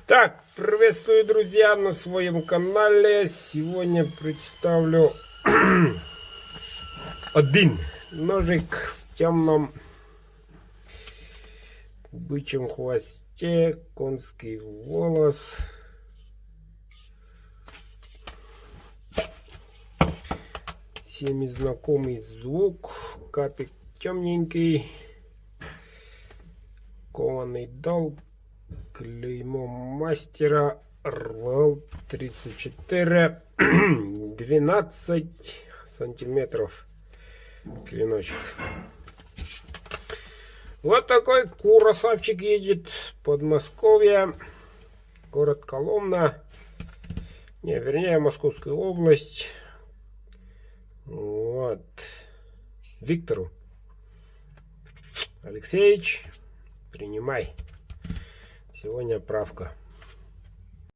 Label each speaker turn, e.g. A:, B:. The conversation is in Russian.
A: Так, приветствую, друзья, на своем канале. Сегодня представлю один ножик в темном бычьем хвосте, конский волос. Всеми знакомый звук, капик темненький, кованый долг. Клеймо мастера РВЛ 34, 12 сантиметров клиночек. Вот такой красавчик едет в Подмосковье, город Коломна, вернее Московская область. Вот, Виктору Алексеевич, принимай. Сегодня правка.